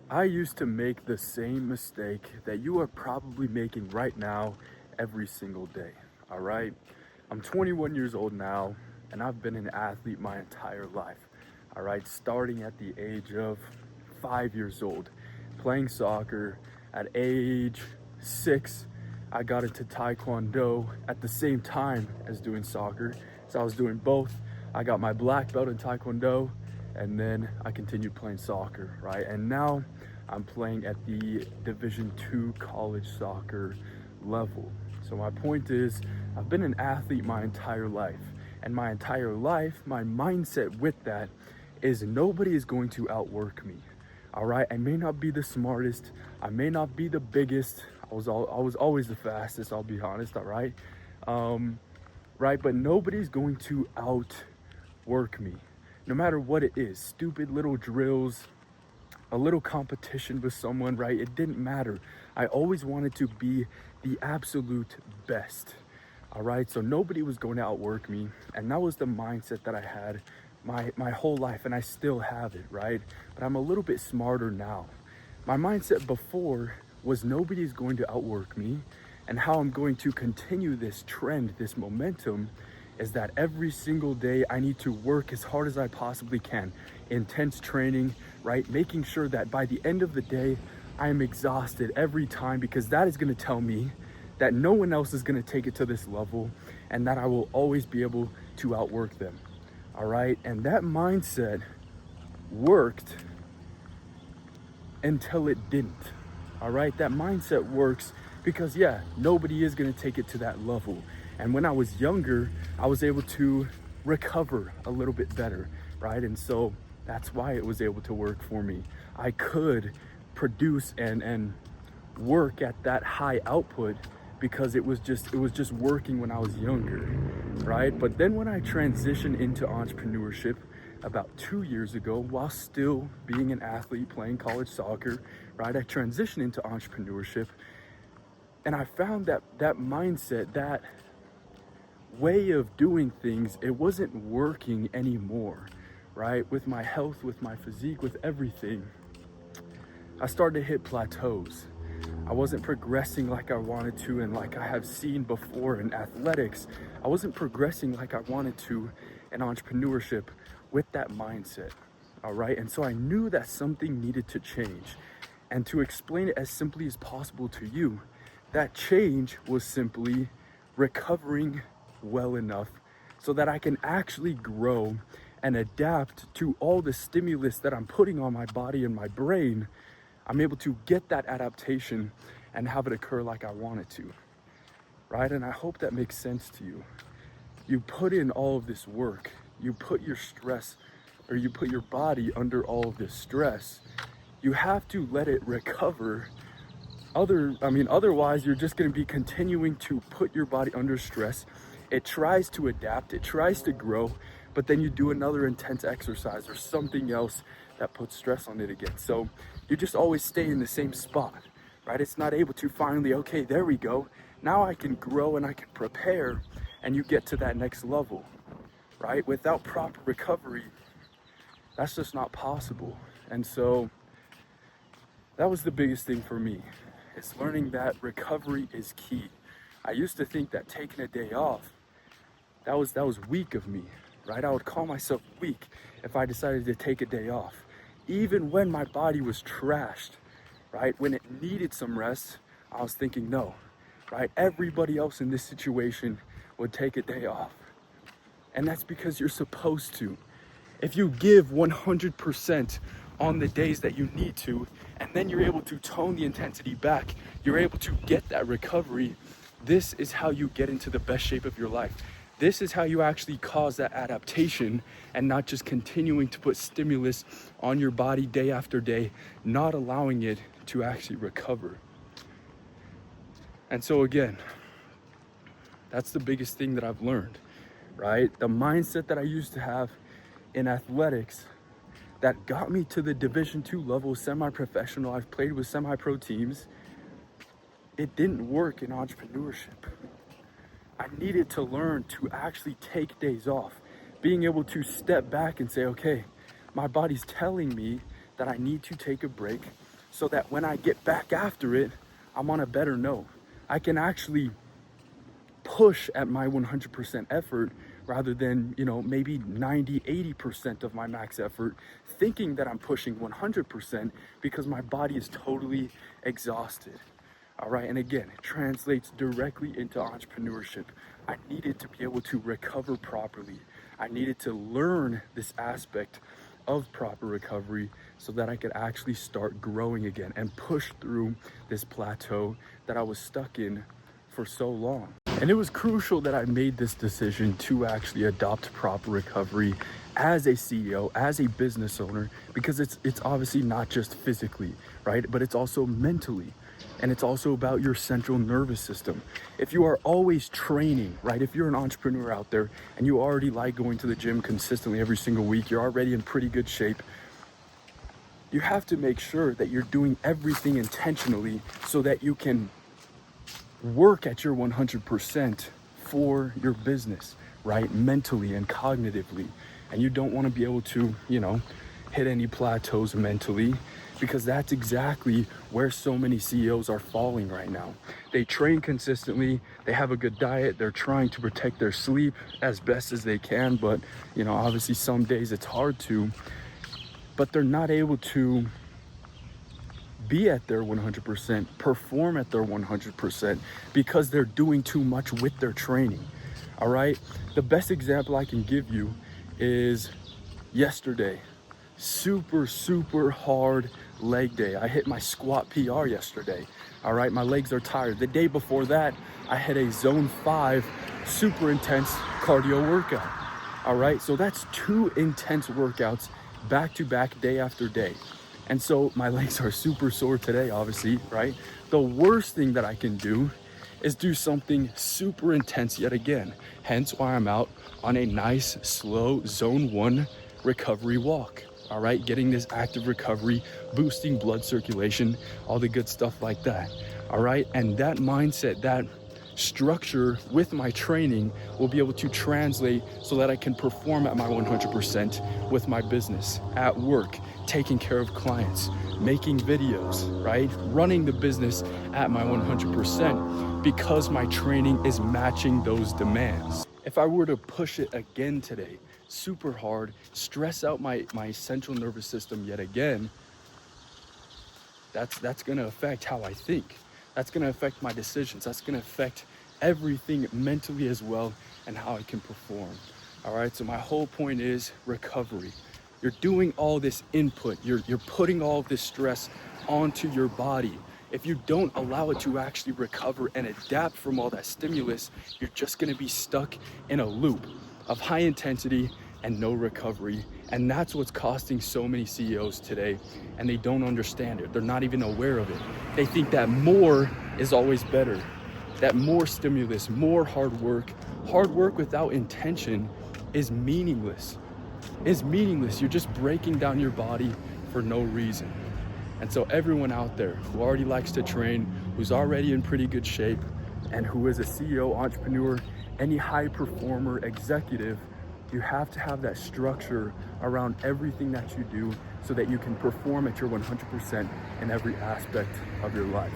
I used to make the same mistake that you are probably making right now every single day. All right. I'm 21 years old now, and I've been an athlete my entire life. All right. Starting at the age of 5 years old, playing soccer. At age 6, I got into Taekwondo at the same time as doing soccer. So I was doing both. I got my black belt in Taekwondo, and then I continued playing soccer, right? And now I'm playing at the Division 2 college soccer level. So my point is, I've been an athlete my entire life, and my entire life, my mindset with that is nobody is going to outwork me. All right, I may not be the smartest, I may not be the biggest. I was always the fastest. I'll be honest. All right, right, but nobody's going to outwork me, no matter what it is. Stupid little drills, a little competition with someone, right? It didn't matter. I always wanted to be the absolute best. All right, so nobody was going to outwork me, and that was the mindset that I had my whole life, and I still have it, right? But I'm a little bit smarter now. My mindset before was nobody's going to outwork me, and how I'm going to continue this trend, this momentum, is that every single day I need to work as hard as I possibly can. Intense training, right? Making sure that by the end of the day, I am exhausted every time, because that is going to tell me that no one else is going to take it to this level, and that I will always be able to outwork them. All right. And that mindset worked until it didn't. All right. That mindset works because, yeah, nobody is going to take it to that level. And when I was younger, I was able to recover a little bit better. Right. And so that's why it was able to work for me. I could produce and work at that high output because it was just working when I was younger, right? But then when I transitioned into entrepreneurship about 2 years ago, while still being an athlete playing college soccer, right? I transitioned into entrepreneurship, and I found that mindset, that way of doing things, it wasn't working anymore, right? With my health, with my physique, with everything, I started to hit plateaus. I wasn't progressing like I wanted to, and like I have seen before in athletics, I wasn't progressing like I wanted to in entrepreneurship with that mindset. All right. And so I knew that something needed to change. And to explain it as simply as possible to you, that change was simply recovering well enough so that I can actually grow and adapt to all the stimulus that I'm putting on my body and my brain. I'm able to get that adaptation and have it occur like I want it to, right? And I hope that makes sense to you. You put in all of this work, you put your stress, or you put your body under all of this stress. You have to let it recover. Otherwise, you're just going to be continuing to put your body under stress. It tries to adapt, it tries to grow, but then you do another intense exercise or something else that puts stress on it again. So you just always stay in the same spot, right? It's not able to finally, okay, there we go. Now I can grow and I can prepare, and you get to that next level, right? Without proper recovery, that's just not possible. And so that was the biggest thing for me. It's learning that recovery is key. I used to think that taking a day off, that was weak of me, right? I would call myself weak if I decided to take a day off, even when my body was trashed, right? When it needed some rest, I was thinking no, right? Everybody else in this situation would take a day off. And that's because you're supposed to. If you give 100% on the days that you need to, and then you're able to tone the intensity back, you're able to get that recovery. This is how you get into the best shape of your life. This is how you actually cause that adaptation, and not just continuing to put stimulus on your body day after day, not allowing it to actually recover. And so again, that's the biggest thing that I've learned, right? The mindset that I used to have in athletics that got me to the Division 2 level, semi-professional. I've played with semi-pro teams. It didn't work in entrepreneurship. I needed to learn to actually take days off, being able to step back and say, okay, my body's telling me that I need to take a break. so that when I get back after it, I'm on a better note. I can actually push at my 100% effort rather than, maybe 90, 80% of my max effort, thinking that I'm pushing 100% because my body is totally exhausted. All right, and again, it translates directly into entrepreneurship. I needed to be able to recover properly. I needed to learn this aspect of proper recovery so that I could actually start growing again and push through this plateau that I was stuck in for so long. And it was crucial that I made this decision to actually adopt proper recovery as a CEO, as a business owner, because it's obviously not just physically, right? But it's also mentally. And it's also about your central nervous system. If you are always training, right? If you're an entrepreneur out there and you already like going to the gym consistently every single week, you're already in pretty good shape. You have to make sure that you're doing everything intentionally so that you can work at your 100% for your business, right? Mentally and cognitively. And you don't want to be able to, hit any plateaus mentally, because that's exactly where so many CEOs are falling right now. They train consistently, they have a good diet, they're trying to protect their sleep as best as they can, but obviously some days it's hard to, but they're not able to be at their 100%, perform at their 100% because they're doing too much with their training. All right, the best example I can give you is yesterday. Super hard leg day. I hit my squat PR yesterday. All right, my legs are tired. The day before that, I had a zone 5 super intense cardio workout. All right, so that's 2 intense workouts back to back, day after day. And so my legs are super sore today, obviously, right? The worst thing that I can do is do something super intense yet again. Hence why I'm out on a nice, slow zone 1 recovery walk. All right, getting this active recovery, boosting blood circulation, all the good stuff like that. All right, and that mindset, that structure with my training will be able to translate so that I can perform at my 100% with my business, at work, taking care of clients, making videos, right? Running the business at my 100% because my training is matching those demands. If I were to push it again today, super hard, stress out my central nervous system yet again, that's going to affect how I think. That's going to affect my decisions. That's going to affect everything mentally as well and how I can perform. All right, so my whole point is recovery. You're doing all this input. You're putting all this stress onto your body. If you don't allow it to actually recover and adapt from all that stimulus, you're just going to be stuck in a loop of high intensity and no recovery. And that's what's costing so many CEOs today, and they don't understand it. They're not even aware of it. They think that more is always better, that more stimulus, more hard work without intention is meaningless. You're just breaking down your body for no reason. And so everyone out there who already likes to train, who's already in pretty good shape, and who is a CEO, entrepreneur, any high performer, executive, you have to have that structure around everything that you do so that you can perform at your 100% in every aspect of your life.